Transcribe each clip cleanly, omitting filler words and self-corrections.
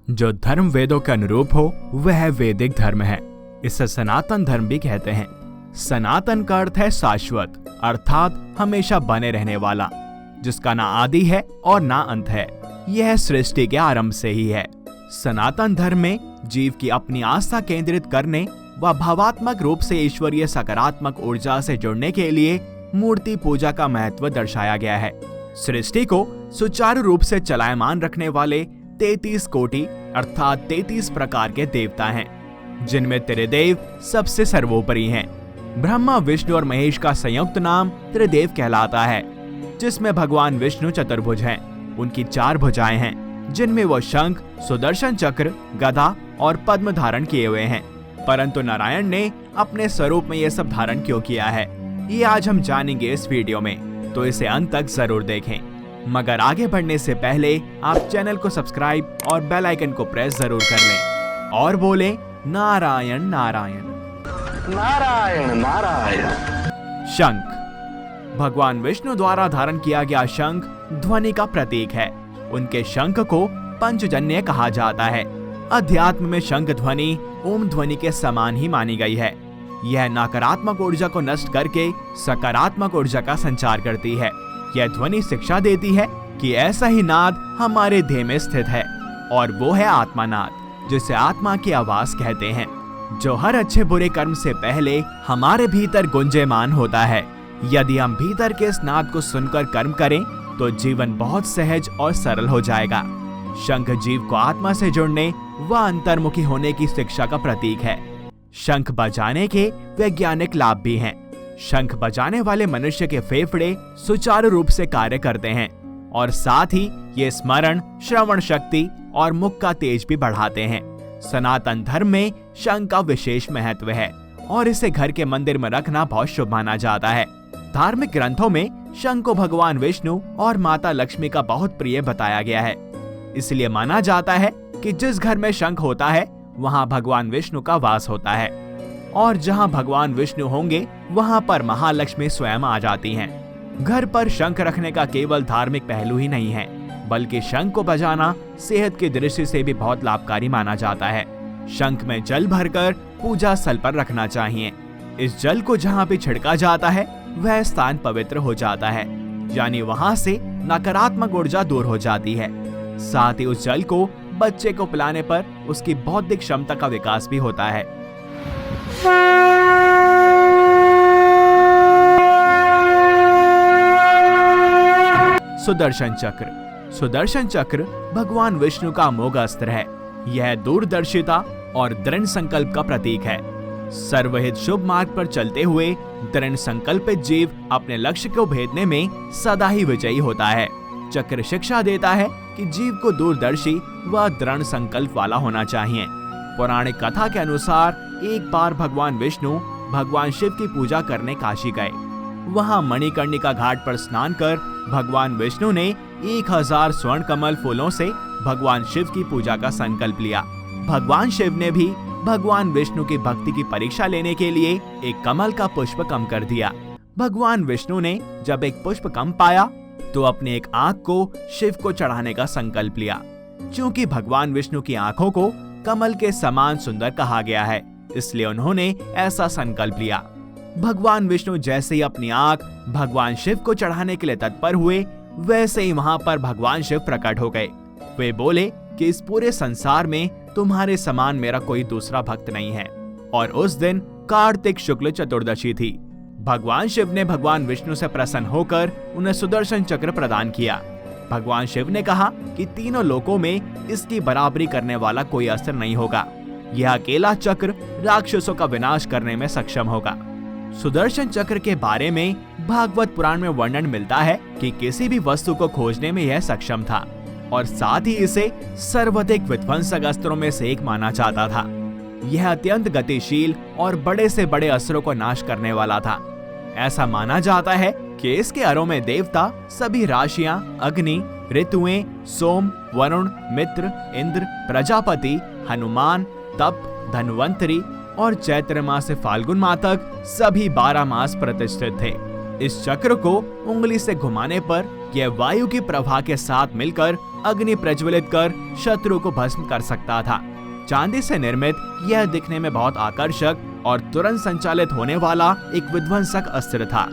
जो धर्म वेदों के अनुरूप हो वह वैदिक धर्म है। इसे सनातन धर्म भी कहते हैं। सनातन का अर्थ है शाश्वत, अर्थात हमेशा बने रहने वाला, जिसका ना आदि है और ना अंत है। यह सृष्टि के आरंभ से ही है। सनातन धर्म में जीव की अपनी आस्था केंद्रित करने व भावात्मक रूप से ईश्वरीय सकारात्मक ऊर्जा से जुड़ने के लिए मूर्ति पूजा का महत्व दर्शाया गया है। सृष्टि को सुचारू रूप से चलायमान रखने वाले 33 कोटि अर्थात 33 प्रकार के देवता हैं, जिनमें त्रिदेव सबसे सर्वोपरि हैं। ब्रह्मा, विष्णु और महेश का संयुक्त नाम त्रिदेव कहलाता है, जिसमें भगवान विष्णु चतुर्भुज हैं। उनकी 4 भुजाएं हैं, जिनमें वो शंख, सुदर्शन चक्र, गदा और पद्म धारण किए हुए हैं। परंतु नारायण ने अपने स्वरूप में ये सब धारण क्यों किया है, ये आज हम जानेंगे इस वीडियो में, तो इसे अंत तक जरूर देखें। मगर आगे बढ़ने से पहले आप चैनल को सब्सक्राइब और बेल आइकन को प्रेस जरूर कर लें और बोले नारायण नारायण नारायण नारायण। शंख भगवान विष्णु द्वारा धारण किया गया शंख ध्वनि का प्रतीक है। उनके शंख को पंचजन्य कहा जाता है। अध्यात्म में शंख ध्वनि ओम ध्वनि के समान ही मानी गई है। यह नकारात्मक ऊर्जा को नष्ट करके सकारात्मक ऊर्जा का संचार करती है। यह ध्वनि शिक्षा देती है कि ऐसा ही नाद हमारे देह में स्थित है, और वो है आत्मानाद, जिसे आत्मा की आवाज कहते हैं, जो हर अच्छे बुरे कर्म से पहले हमारे भीतर गुंजयमान होता है। यदि हम भीतर के इस नाद को सुनकर कर्म करें तो जीवन बहुत सहज और सरल हो जाएगा। शंख जीव को आत्मा से जुड़ने व अंतर्मुखी होने की शिक्षा का प्रतीक है। शंख बजाने के वैज्ञानिक लाभ भी हैं। शंख बजाने वाले मनुष्य के फेफड़े सुचारू रूप से कार्य करते हैं, और साथ ही ये स्मरण, श्रवण शक्ति और मुख का तेज भी बढ़ाते हैं। सनातन धर्म में शंख का विशेष महत्व है और इसे घर के मंदिर में रखना बहुत शुभ माना जाता है। धार्मिक ग्रंथों में शंख को भगवान विष्णु और माता लक्ष्मी का बहुत प्रिय बताया गया है। इसलिए माना जाता है कि जिस घर में शंख होता है वहाँ भगवान विष्णु का वास होता है, और जहाँ भगवान विष्णु होंगे वहाँ पर महालक्ष्मी स्वयं आ जाती हैं। घर पर शंख रखने का केवल धार्मिक पहलू ही नहीं है, बल्कि शंख को बजाना सेहत की दृष्टि से भी बहुत लाभकारी माना जाता है। शंख में जल भरकर पूजा स्थल पर रखना चाहिए। इस जल को जहाँ भी छिड़का जाता है वह स्थान पवित्र हो जाता है, यानी वहाँ से नकारात्मक ऊर्जा दूर हो जाती है। साथ ही उस जल को बच्चे को पिलाने पर उसकी बौद्धिक क्षमता का विकास भी होता है। सुदर्शन चक्र। सुदर्शन चक्र भगवान विष्णु का अमोघ अस्त्र है। यह दूरदर्शिता और दृढ़ संकल्प का प्रतीक है। सर्वहित शुभ मार्ग पर चलते हुए दृढ़ संकल्पित जीव अपने लक्ष्य को भेदने में सदा ही विजयी होता है। चक्र शिक्षा देता है कि जीव को दूरदर्शी व दृढ़ संकल्प वाला होना चाहिए। पौराणिक कथा के अनुसार एक बार भगवान विष्णु भगवान शिव की पूजा करने काशी गए। वहां मणिकर्णिका घाट पर स्नान कर भगवान विष्णु ने 1000 स्वर्ण कमल फूलों से भगवान शिव की पूजा का संकल्प लिया। भगवान शिव ने भी भगवान विष्णु की भक्ति की परीक्षा लेने के लिए एक कमल का पुष्प कम कर दिया। भगवान विष्णु ने जब एक पुष्प कम पाया तो अपनी एक आंख को शिव को चढ़ाने का संकल्प लिया। क्योंकि भगवान विष्णु की आंखों को कमल के समान सुंदर कहा गया है, इसलिए उन्होंने ऐसा संकल्प लिया। भगवान विष्णु जैसे ही अपनी आंख भगवान शिव को चढ़ाने के लिए तत्पर हुए, वैसे ही वहां पर भगवान शिव प्रकट हो गए। वे बोले कि इस पूरे संसार में तुम्हारे समान मेरा कोई दूसरा भक्त नहीं है। और उस दिन कार्तिक शुक्ल चतुर्दशी थी। भगवान शिव ने भगवान विष्णु से प्रसन्न होकर उन्हें सुदर्शन चक्र प्रदान किया। भगवान शिव ने कहा कि तीनों लोकों में इसकी बराबरी करने वाला कोई अस्त्र नहीं होगा। यह अकेला चक्र राक्षसों का विनाश करने में सक्षम होगा। सुदर्शन चक्र के बारे में भागवत पुराण में वर्णन मिलता है कि किसी भी वस्तु को खोजने में यह सक्षम था, और साथ ही इसे सर्वाधिक विध्वंसक अस्त्रों में से एक माना जाता था। यह अत्यंत गतिशील और बड़े से बड़े अस्त्रों को नाश करने वाला था। ऐसा माना जाता है कि इसके अरों में देवता, सभी राशियां, अग्नि, ऋतुएं, सोम, वरुण, मित्र, इंद्र, प्रजापति, हनुमान, तप, धन्वंतरी और चैत्र मास से फाल्गुन माह तक सभी 12 मास प्रतिष्ठित थे। इस चक्र को उंगली से घुमाने पर यह वायु के प्रवाह के साथ मिलकर अग्नि प्रज्वलित कर शत्रु को भस्म कर सकता था। चांदी से निर्मित यह दिखने में बहुत आकर्षक और तुरंत संचालित होने वाला एक विध्वंसक अस्त्र था।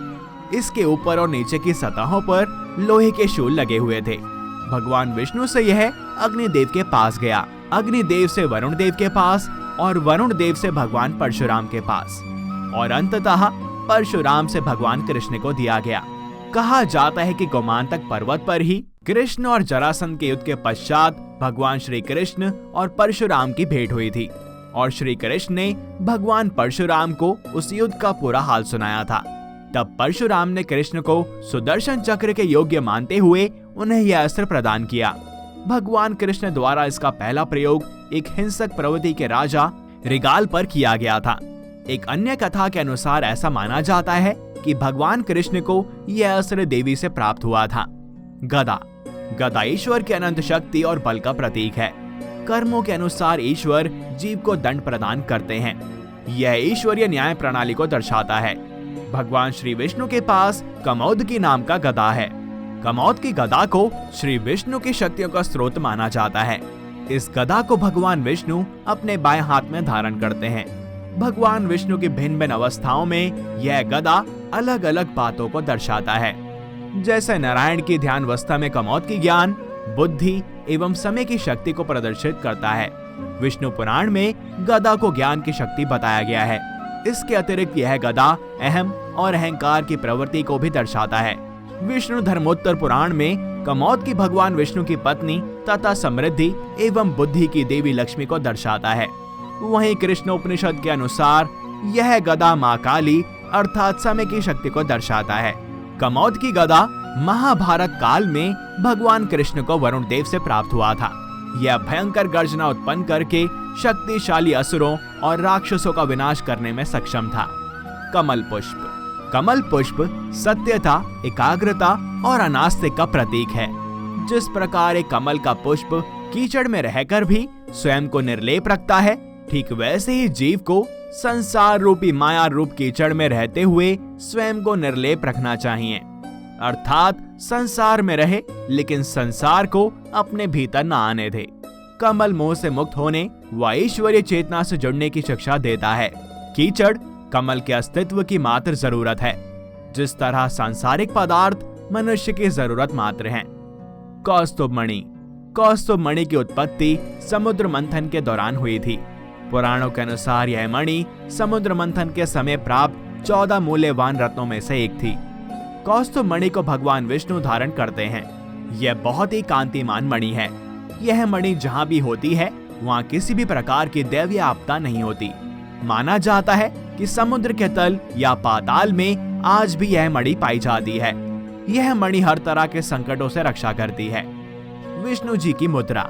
इसके ऊपर और नीचे की सतहों पर लोहे के शूल लगे हुए थे। भगवान विष्णु से यह अग्निदेव के पास गया, अग्निदेव से वरुण देव के पास और वरुण देव से भगवान परशुराम के पास और अंततः परशुराम से भगवान कृष्ण को दिया गया। कहा जाता है कि गोमांतक पर्वत पर ही कृष्ण और जरासंध के युद्ध के पश्चात भगवान श्री कृष्ण और परशुराम की भेंट हुई थी और श्री कृष्ण ने भगवान परशुराम को उस युद्ध का पूरा हाल सुनाया था। तब परशुराम ने कृष्ण को सुदर्शन चक्र के योग्य मानते हुए उन्हें यह अस्त्र प्रदान किया। भगवान कृष्ण द्वारा इसका पहला प्रयोग एक हिंसक प्रवृत्ति के राजा रिगाल पर किया गया था। एक अन्य कथा के अनुसार ऐसा माना जाता है कि भगवान कृष्ण को यह अस्त्र देवी से प्राप्त हुआ था। गदा ईश्वर की अनंत शक्ति और बल का प्रतीक है। कर्मों के अनुसार ईश्वर जीव को दंड प्रदान करते हैं। यह ईश्वरीय न्याय प्रणाली को दर्शाता है। भगवान श्री विष्णु के पास कमौदगी नाम का गदा है। कमौद की गदा को श्री विष्णु की शक्तियों का स्रोत माना जाता है। इस गदा को भगवान विष्णु अपने बाएं हाथ में धारण करते हैं। भगवान विष्णु की भिन्न भिन्न अवस्थाओं में यह गदा अलग अलग बातों को दर्शाता है। जैसे नारायण की ध्यान अवस्था में कमौद की ज्ञान, बुद्धि एवं समय की शक्ति को प्रदर्शित करता है। विष्णु पुराण में गदा को ज्ञान की शक्ति बताया गया है। इसके अतिरिक्त यह गदा अहम और अहंकार की प्रवृत्ति को भी दर्शाता है। विष्णु धर्मोत्तर पुराण में कमौद की भगवान विष्णु की पत्नी तथा समृद्धि एवं बुद्धि की देवी लक्ष्मी को दर्शाता है। वहीं कृष्ण उपनिषद के अनुसार यह गदा माँ काली अर्थात समय की शक्ति को दर्शाता है। कमौद की गदा महाभारत काल में भगवान कृष्ण को वरुण देव से प्राप्त हुआ था। यह भयंकर गर्जना उत्पन्न करके शक्तिशाली असुरों और राक्षसों का विनाश करने में सक्षम था। कमल पुष्प सत्यता, एकाग्रता और अनास्तिक का प्रतीक है। जिस प्रकार एक कमल का पुष्प कीचड़ में रहकर भी स्वयं को निर्लेप रखता है, ठीक वैसे ही जीव को संसार रूपी माया रूप कीचड़ में रहते हुए स्वयं को निर्लेप रखना चाहिए। अर्थात संसार में रहे लेकिन संसार को अपने भीतर न आने दे। कमल मोह से मुक्त होने व ईश्वरीय चेतना से जुड़ने की शिक्षा देता है। कीचड़ कमल के अस्तित्व की मात्र जरूरत है, जिस तरह सांसारिक पदार्थ मनुष्य की जरूरत मात्र हैं। कौस्तुभ मणि की उत्पत्ति समुद्र मंथन के दौरान हुई थी। पुराणों के अनुसार यह मणि समुद्र मंथन के समय प्राप्त 14 मूल्यवान रत्नों में से एक थी। कौस्तुभ मणि को भगवान विष्णु धारण करते हैं। यह बहुत ही कांतिमान मणि है। यह मणि जहाँ भी होती है वहाँ किसी भी प्रकार की दैवीय आपदा नहीं होती। माना जाता है कि समुद्र के तल या पाताल में आज भी यह मणि पाई जाती है। यह मणि हर तरह के संकटों से रक्षा करती है। विष्णु जी की मुद्रा।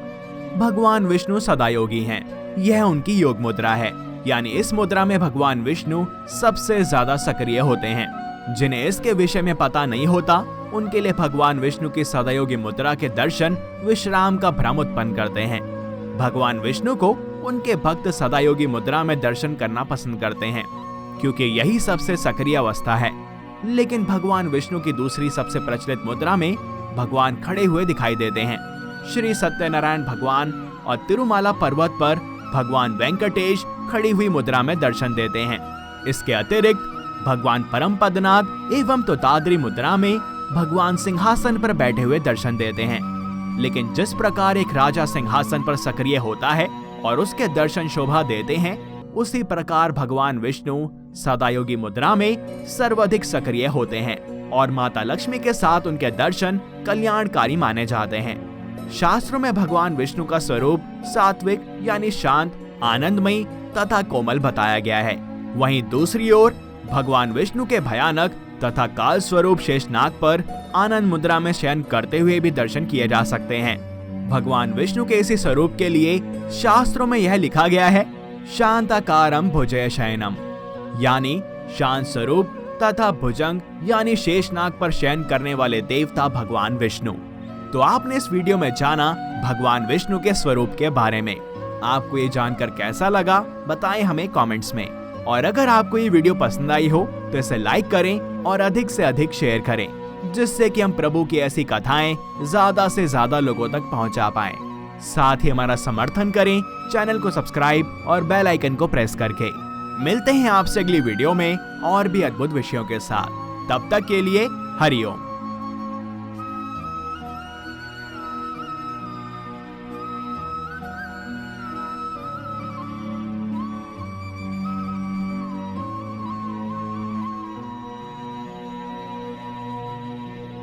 भगवान विष्णु सदा योगी हैं। यह उनकी योग मुद्रा है, यानी इस मुद्रा में भगवान विष्णु सबसे ज्यादा सक्रिय होते हैं। जिन्हें इसके विषय में पता नहीं होता उनके लिए भगवान विष्णु की सदायोगी मुद्रा के दर्शन विश्राम का भ्रम उत्पन्न करते हैं। भगवान विष्णु को उनके भक्त सदायोगी मुद्रा में दर्शन करना पसंद करते हैं, क्योंकि यही सबसे सक्रिय अवस्था है। लेकिन भगवान विष्णु की दूसरी सबसे प्रचलित मुद्रा में भगवान खड़े हुए दिखाई देते हैं। श्री सत्यनारायण भगवान और तिरुमाला पर्वत पर भगवान वेंकटेश खड़ी हुई मुद्रा में दर्शन देते हैं। इसके अतिरिक्त भगवान परम पदनाथ एवं तोताद्री मुद्रा में भगवान सिंहासन पर बैठे हुए दर्शन देते हैं। लेकिन जिस प्रकार एक राजा सिंहासन पर सक्रिय होता है और उसके दर्शन शोभा देते हैं, उसी प्रकार भगवान विष्णु सदायोगी मुद्रा में सर्वाधिक सक्रिय होते हैं और माता लक्ष्मी के साथ उनके दर्शन कल्याणकारी माने जाते हैं। शास्त्रों में भगवान विष्णु का स्वरूप सात्विक यानी शांत, आनंदमयी तथा कोमल बताया गया है। वहीं दूसरी ओर भगवान विष्णु के भयानक तथा काल स्वरूप शेषनाग पर आनंद मुद्रा में शयन करते हुए भी दर्शन किए जा सकते हैं। भगवान विष्णु के इसी स्वरूप के लिए शास्त्रों में यह लिखा गया है, शांताकारम भुजय शयनम, यानी शांत स्वरूप तथा भुजंग यानी शेषनाग पर शयन करने वाले देवता भगवान विष्णु। तो आपने इस वीडियो में जाना भगवान विष्णु के स्वरूप के बारे में। आपको ये जानकर कैसा लगा बताएं हमें कमेंट्स में। और अगर आपको ये वीडियो पसंद आई हो तो इसे लाइक करें और अधिक से अधिक शेयर करें। जिससे कि हम प्रभु की ऐसी कथाएं ज्यादा से ज्यादा लोगों तक पहुंचा पाएं। साथ ही हमारा समर्थन करें चैनल को सब्सक्राइब और बेल आइकन को प्रेस करके। मिलते हैं आपसे अगली वीडियो में और भी अद्भुत विषयों के साथ। तब तक के लिए हरि ओम।